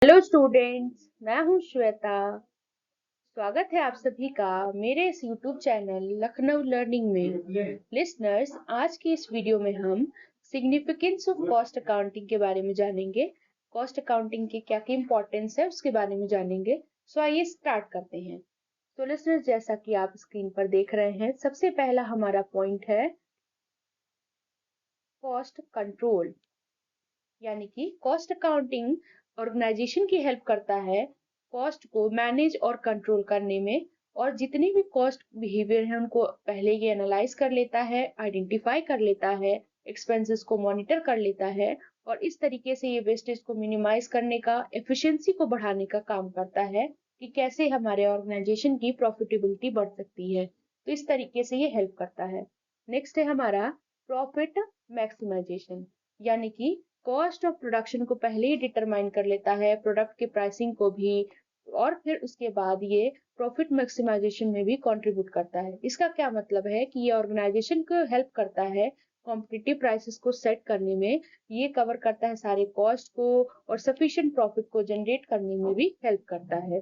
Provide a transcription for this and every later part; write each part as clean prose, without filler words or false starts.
Hello students, मैं हूं श्वेता। स्वागत है आप सभी का मेरे इस यूट्यूब चैनल लखनऊ लर्निंग में। लिसनर्स, आज की इस वीडियो में हम सिग्निफिकेंस ऑफ कॉस्ट अकाउंटिंग के बारे में जानेंगे। कॉस्ट अकाउंटिंग की क्या क्या इंपॉर्टेंस है उसके बारे में जानेंगे। सो आइए स्टार्ट करते हैं। तो लिसनर्स, जैसा कि आप स्क्रीन पर देख रहे हैं, सबसे पहला हमारा पॉइंट है कॉस्ट कंट्रोल। यानी कि कॉस्ट अकाउंटिंग ऑर्गेनाइजेशन की हेल्प करता है कॉस्ट को मैनेज और कंट्रोल करने में। और जितने भी कॉस्ट बिहेवियर हैं उनको पहले ये एनालाइज कर लेता है, आइडेंटिफाई कर लेता है, एक्सपेंसेस को मॉनिटर कर लेता है और इस तरीके से ये वेस्टेज को मिनिमाइज करने का, एफिशिएंसी को बढ़ाने का काम करता है कि कैसे हमारे ऑर्गेनाइजेशन की प्रॉफिटेबिलिटी बढ़ सकती है। तो इस तरीके से ये हेल्प करता है। नेक्स्ट है हमारा प्रॉफिट मैक्सिमाइजेशन। यानी कि कॉस्ट ऑफ प्रोडक्शन को पहले ही डिटरमाइन कर लेता है, प्रोडक्ट के प्राइसिंग को भी, और फिर उसके बाद ये प्रॉफिट मैक्सिमाइजेशन में भी कंट्रीब्यूट करता है। इसका क्या मतलब है कि ये ऑर्गेनाइजेशन को हेल्प करता है कॉम्पिटिटिव प्राइसेस को सेट करने में। ये कवर करता है सारे कॉस्ट को और सफिशिएंट प्रॉफिट को जनरेट करने में भी हेल्प करता है।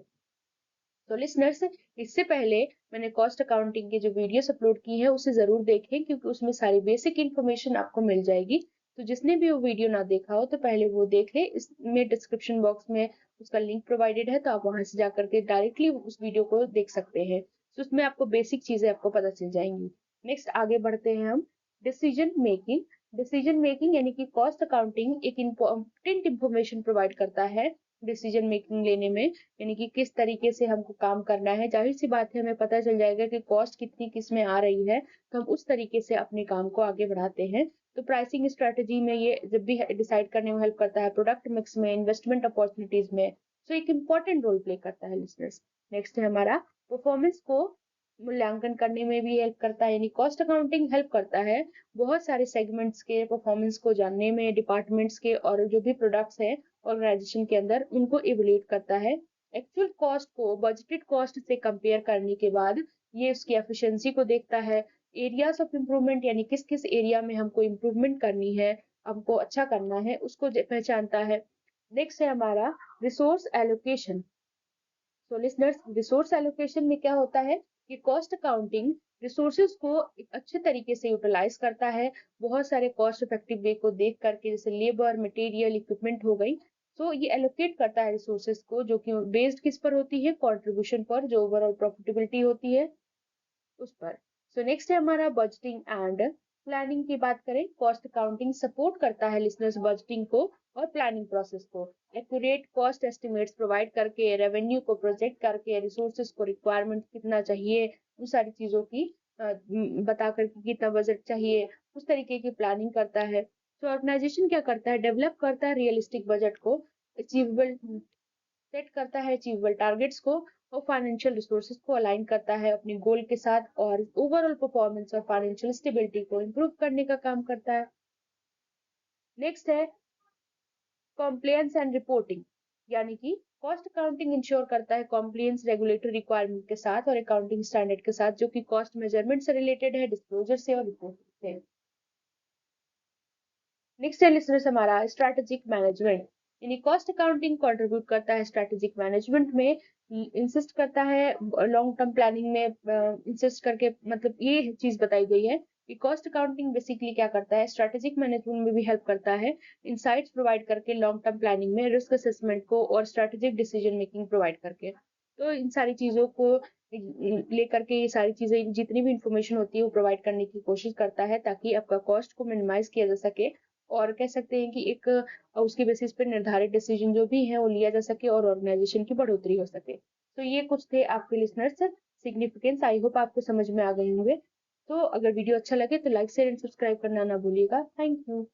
तो लिसनर्स, इससे पहले मैंने कॉस्ट अकाउंटिंग के जो वीडियोस अपलोड की है उसे जरूर देखें, क्योंकि उसमें सारी बेसिक इन्फॉर्मेशन आपको मिल जाएगी। तो जिसने भी वो वीडियो ना देखा हो तो पहले वो देख ले। इसमें डिस्क्रिप्शन बॉक्स में उसका लिंक प्रोवाइडेड है, तो आप वहां से जाकर के डायरेक्टली उस वीडियो को देख सकते हैं। तो उसमें आपको बेसिक चीजें आपको पता चल जाएंगी। नेक्स्ट आगे बढ़ते हैं हम। Decision making. डिसीजन मेकिंग यानी कि कॉस्ट अकाउंटिंग एक इम्पोर्टेंट इंफॉर्मेशन प्रोवाइड करता है डिसीजन मेकिंग लेने में। यानी कि किस तरीके से हमको काम करना है। जाहिर सी बात है, हमें पता चल जाएगा कि कॉस्ट कितनी किस में आ रही है, तो हम उस तरीके से अपने काम को आगे बढ़ाते हैं। तो प्राइसिंग स्ट्रेटजी में ये जब भी डिसाइड करने में हेल्प करता है, प्रोडक्ट मिक्स में, इन्वेस्टमेंट अपॉर्चुनिटीज में। तो एक इम्पोर्टेंट रोल प्ले करता है लिसनर्स। नेक्स्ट है हमारा परफॉर्मेंस को मूल्यांकन करने में भी हेल्प करता है। यानी कॉस्ट अकाउंटिंग हेल्प करता है बहुत सारे सेगमेंट्स के परफॉर्मेंस को जानने में, डिपार्टमेंट्स के, और जो भी प्रोडक्ट्स हैं ऑर्गेनाइजेशन के अंदर उनको इवैल्यूएट करता है। एक्चुअल कॉस्ट को बजटेड कॉस्ट से कंपेयर करने के बाद ये उसकी एफिशिएंसी को देखता है। एरियाज ऑफ इम्प्रूवमेंट यानी किस किस एरिया में हमको इम्प्रूवमेंट करनी है, हमको अच्छा करना है, उसको पहचानता है। नेक्स्ट है हमारा रिसोर्स एलोकेशन। तो लिसनर्स, रिसोर्स एलोकेशन में क्या होता है कि कॉस्ट अकाउंटिंग रिसोर्सेज को एक अच्छे तरीके से यूटिलाइज करता है बहुत सारे कॉस्ट इफेक्टिव वे को देख करके, जैसे लेबर, मटेरियल, इक्विपमेंट हो गई। तो ये एलोकेट करता है रिसोर्सेज को, जो कि बेस्ड किस पर होती है, कंट्रीब्यूशन पर, जो ओवरऑल प्रॉफिटेबिलिटी होती है उस पर। सो नेक्स्ट है हमारा बजटिंग एंड प्लानिंग की बात करें। कॉस्ट अकाउंटिंग सपोर्ट करता है लिसनर्स बजटिंग को और प्लानिंग प्रोसेस को। एक्यूरेट कॉस्ट एस्टिमेट्स प्रोवाइड करके, रेवेन्यू को प्रोजेक्ट करके, रिसोर्सेज को रिक्वायरमेंट कितना चाहिए उन सारी चीजों की बता करके, कितना बजट चाहिए, उस तरीके की प्लानिंग करता है। तो ऑर्गेनाइजेशन क्या करता है, डेवलप करता है रियलिस्टिक बजट को, अचीवेबल सेट करता है, अचीवेबल टारगेट्स को, और फाइनेंशियल रिसोर्सेज को अलाइन करता है अपने गोल के साथ, और ओवरऑल परफॉर्मेंस और फाइनेंशियल स्टेबिलिटी को इम्प्रूव करने का काम करता है। नेक्स्ट है कॉम्प्लायंस एंड रिपोर्टिंग। यानी कि कॉस्ट अकाउंटिंग इंश्योर करता है कॉम्प्लायंस रेगुलेटरी रिक्वायरमेंट के साथ और अकाउंटिंग स्टैंडर्ड के साथ, जो कि कॉस्ट मेजरमेंट से रिलेटेड है, डिस्क्लोजर से और रिपोर्टिंग से। नेक्स्ट है लिसनर्स हमारा स्ट्रेटेजिक मैनेजमेंट। यानी कॉस्ट अकाउंटिंग कंट्रीब्यूट करता है स्ट्रेटेजिक मैनेजमेंट में, इंसिस्ट करता है लॉन्ग टर्म प्लानिंग में, इंसिस्ट करके, मतलब ये चीज बताई गई है कि कॉस्ट अकाउंटिंग बेसिकली क्या करता है, स्ट्रेटेजिक मैनेजमेंट में भी हेल्प करता है, इंसाइट्स प्रोवाइड करके लॉन्ग टर्म प्लानिंग में, रिस्क असेसमेंट को और स्ट्रेटेजिक डिसीजन मेकिंग प्रोवाइड करके। तो इन सारी चीजों को लेकर के, ये सारी चीजें जितनी भी इंफॉर्मेशन होती है वो प्रोवाइड करने की कोशिश करता है, ताकि आपका कॉस्ट को मिनिमाइज किया जा सके, और कह सकते हैं कि एक उसके बेसिस पे निर्धारित डिसीजन जो भी है वो लिया जा सके और ऑर्गेनाइजेशन की बढ़ोतरी हो सके। तो ये कुछ थे आपके लिसनर्स सिग्निफिकेंस। आई होप आपको समझ में आ गए होंगे। तो अगर वीडियो अच्छा लगे तो लाइक शेयर एंड सब्सक्राइब करना ना भूलिएगा। Thank you.